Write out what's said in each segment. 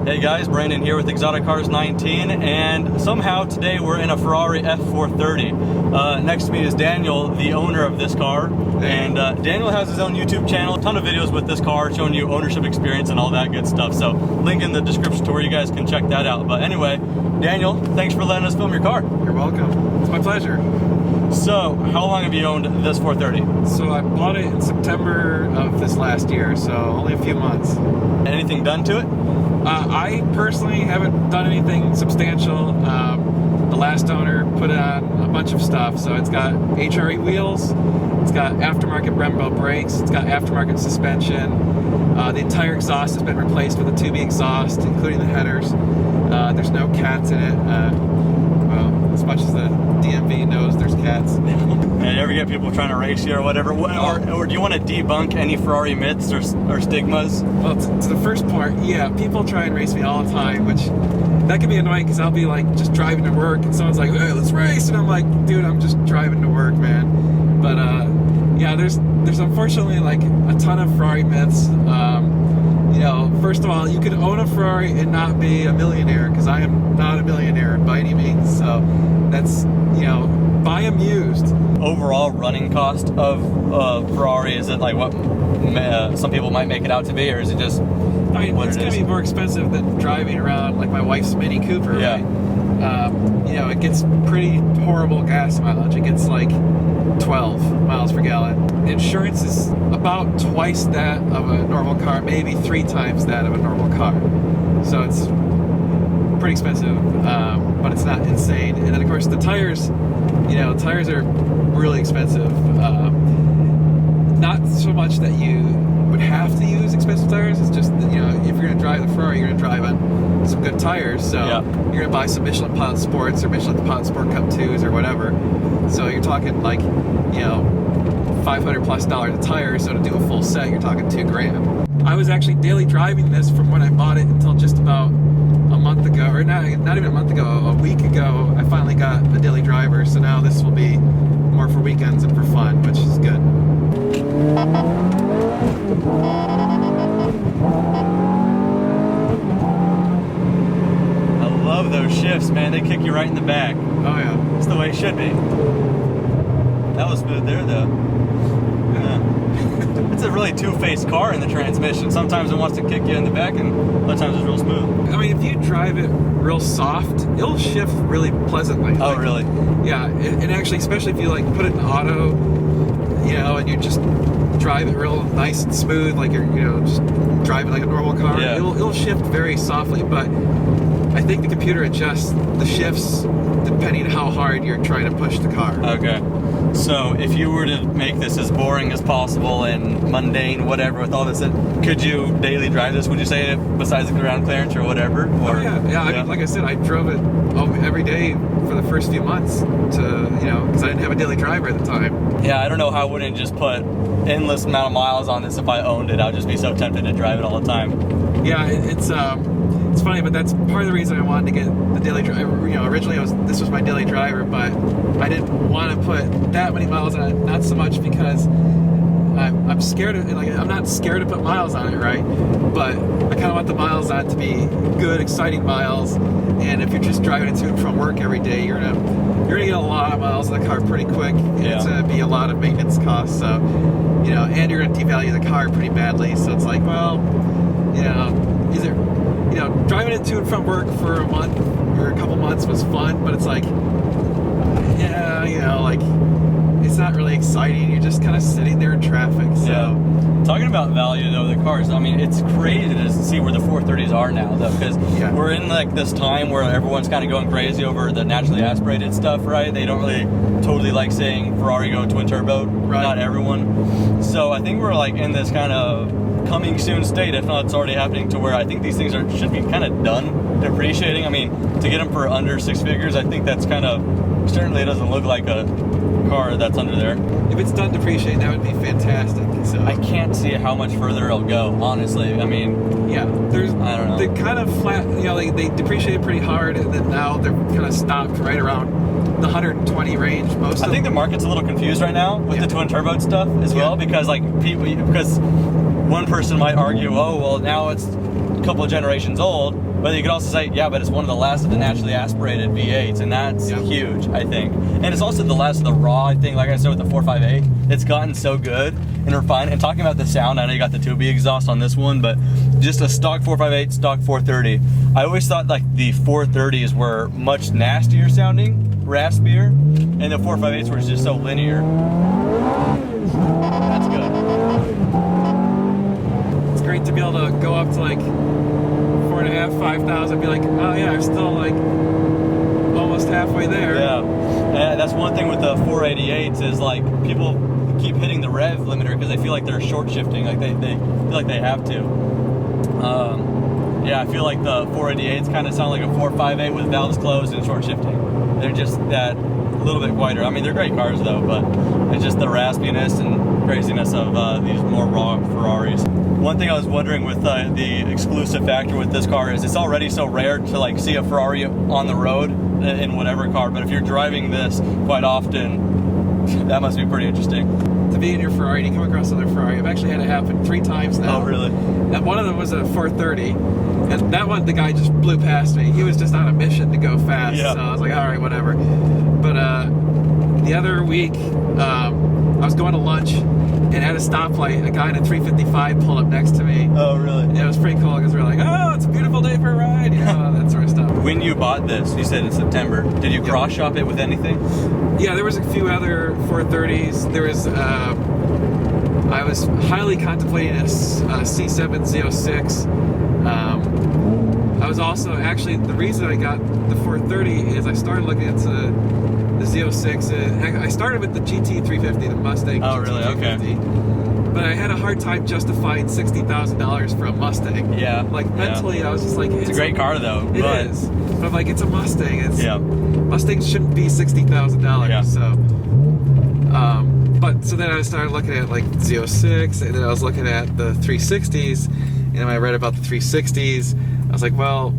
Hey guys, Brandon here with Exotic Cars 19, and somehow today we're in a Ferrari F430. Next to me is Daniel, the owner of this car, and Daniel has his own YouTube channel, a ton of videos with this car showing you ownership experience and all that good stuff, so link in the description to where you guys can check that out. But anyway, Daniel, thanks for letting us film your car. You're welcome. It's my pleasure. So, how long have you owned this 430? So I bought it in September of this last year, so only a few months. Anything done to it? I personally haven't done anything substantial. The last owner put on a bunch of stuff, so it's got HRE wheels, it's got aftermarket Brembo brakes, it's got aftermarket suspension. The entire exhaust has been replaced with a tubing exhaust, including the headers. There's no cats in it. Well, as much as the DMV knows there's cats. And you ever get people trying to race you or whatever? Or do you want to debunk any Ferrari myths or stigmas? Well, to the first part, yeah, people try and race me all the time, which that can be annoying because I'll be like just driving to work and someone's like, hey, let's race. And I'm like, dude, I'm just driving to work, man. But yeah, there's unfortunately like a ton of Ferrari myths. You know, first of all, you can own a Ferrari and not be a millionaire, because I am not a millionaire by any means. So that's, you know, buy them used. Overall running cost of Ferrari, is it like what some people might make it out to be, or is it just I mean, it's going to be more expensive than driving around like my wife's Mini Cooper, yeah. Right? You know, it gets pretty horrible gas mileage. It gets like 12 miles per gallon. Insurance is about twice that of a normal car, maybe 3 times that of a normal car. So it's pretty expensive, but it's not insane. And then of course the tires, you know, tires are really expensive. Not so much that you would have to use expensive tires, it's just that, you know, if you're going to drive the Ferrari, you're going to drive on some good tires, so yeah. You're going to buy some Michelin Pilot Sports or Michelin Pilot Sport Cup 2s or whatever, so you're talking like, you know, $500+ a tire, so to do a full set, you're talking $2,000. I was actually daily driving this from when I bought it until just about a month ago, or not even a month ago, a week ago, I finally got a daily driver, so now this will be more for weekends and for fun, which is good. I love those shifts, man. They kick you right in the back. Oh yeah. That's the way it should be. That was smooth there, though. Yeah. It's a really two-faced car in the transmission. Sometimes it wants to kick you in the back, and other times it's real smooth. I mean, if you drive it real soft, it'll shift really pleasantly. Oh, like, really? Yeah, and actually, especially if you like put it in auto, you know, and you just drive it real nice and smooth, like you're, you know, just driving like a normal car. Yeah. It'll shift very softly, but I think the computer adjusts the shifts depending on how hard you're trying to push the car. Okay. So if you were to make this as boring as possible and mundane, whatever, with all this, could you daily drive this, would you say, besides the ground clearance or whatever? Or, oh yeah. I mean, like I said, I drove it every day for the first few months to, you know, because I didn't have a daily driver at the time. Yeah, I don't know how I wouldn't just put endless amount of miles on this if I owned it. I'd just be so tempted to drive it all the time. Yeah, it's funny, but that's part of the reason I wanted to get the daily driver. You know, originally this was my daily driver, but I didn't want to put that many miles on it. Not so much because I'm scared of, like, I'm not scared to put miles on it, right? But I kind of want the miles on it to be good, exciting miles. And if you're just driving it to and from work every day, you're gonna get a lot of miles on the car pretty quick. And it's gonna be a lot of maintenance costs. So, you know, and you're gonna devalue the car pretty badly. So it's like, well, you know, is it? You know, driving it to and from work for a month or a couple months was fun, but it's like, yeah, you know, like, it's not really exciting. You're just kind of sitting there in traffic. So, yeah. Talking about value, though, the cars, I mean, it's crazy to see where the 430s are now, though, because we're in, like, this time where everyone's kind of going crazy over the naturally aspirated stuff, right? They don't really totally like saying Ferrari go twin turbo, right? Not everyone. So I think we're, like, in this kind of coming soon state, if not it's already happening, to where I think these things should be kind of done depreciating. I mean, to get them for under 6 figures, I think that's kind of, certainly it doesn't look like a car that's under there. If it's done depreciating, that would be fantastic. So I can't see how much further it'll go, honestly. I mean, yeah, I don't know. They kind of flat, you know, they depreciated pretty hard, and then now they're kind of stopped right around the 120 range. I think the market's a little confused right now with the twin turbo stuff as well, because like because one person might argue, oh well, now it's a couple of generations old. But you could also say, yeah, but it's one of the last of the naturally aspirated V8s, and that's huge, I think. And it's also the last of the raw, I think, like I said with the 458. It's gotten so good and refined. And talking about the sound, I know you got the 2B exhaust on this one, but just a stock 458, stock 430. I always thought like the 430s were much nastier sounding, raspier, and the 458s were just so linear. That's good. It's great to be able to go up to like 4.5, 5,000, be like, oh yeah, I'm still like almost halfway there. Yeah, and that's one thing with the 488s is like people keep hitting the rev limiter because they feel like they're short shifting, like they feel like they have to. Yeah, I feel like the 488s kind of sound like a 458 with valves closed and short shifting. They're just that little bit quieter. I mean, they're great cars though, but it's just the raspiness and craziness of these more raw Ferraris. One thing I was wondering with the exclusive factor with this car is it's already so rare to like see a Ferrari on the road in whatever car, but if you're driving this quite often, that must be pretty interesting. To be in your Ferrari, you come across another Ferrari. I've actually had it happen 3 times now. Oh, really? And one of them was a 430, and that one, the guy just blew past me. He was just on a mission to go fast, so I was like, all right, whatever. But the other week, I was going to lunch, and at a stoplight, a guy in a 355 pulled up next to me. Oh, really? Yeah, it was pretty cool because we were like, oh, it's a beautiful day for a ride, you know, that sort of stuff. When you bought this, you said in September, did you cross shop it with anything? Yeah, there was a few other 430s. There was, I was highly contemplating a C7 Z06. I was also, actually, the reason I got the 430 is I started looking into the Z06. I started with the GT350, the Mustang. Oh, really? Okay. But I had a hard time justifying $60,000 for a Mustang. Yeah. Like, mentally, I was just like... It's a great car, though. It is. But I'm like, it's a Mustang. Mustangs shouldn't be $60,000. Yeah. So, but so then I started looking at like Z06, and then I was looking at the 360s, and when I read about the 360s, I was like, well,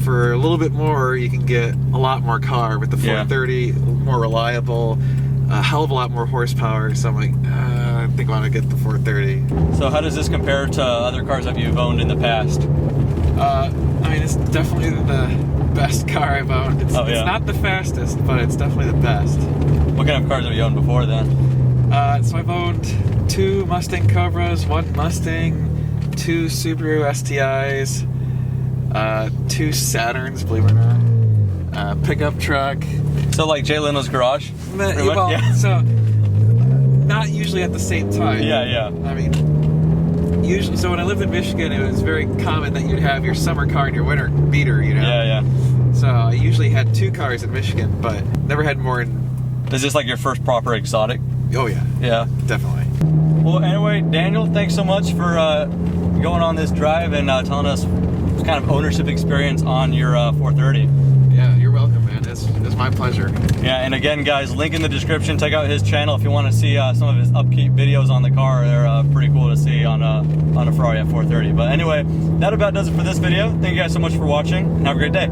for a little bit more, you can get a lot more car with the 430, more reliable, a hell of a lot more horsepower. So I'm like, I think I want to get the 430. So how does this compare to other cars that you've owned in the past? I mean, it's definitely the best car I've owned. It's not the fastest, but it's definitely the best. What kind of cars have you owned before then? So I've owned 2 Mustang Cobras, 1 Mustang, 2 Subaru STIs, 2 Saturns, believe it or not, pickup truck. So like Jay Leno's garage? So not usually at the same time. Yeah. I mean, usually. So when I lived in Michigan, it was very common that you'd have your summer car and your winter beater. You know. Yeah. So I usually had 2 cars in Michigan, but never had more than. Is this like your first proper exotic? Oh yeah. Yeah, definitely. Well, anyway, Daniel, thanks so much for going on this drive and telling us kind of ownership experience on your 430. Yeah, you're welcome, man. It's my pleasure. Yeah, and again, guys, link in the description. Check out his channel if you want to see some of his upkeep videos on the car. They're pretty cool to see on a Ferrari F430. But anyway, that about does it for this video. Thank you guys so much for watching, and have a great day.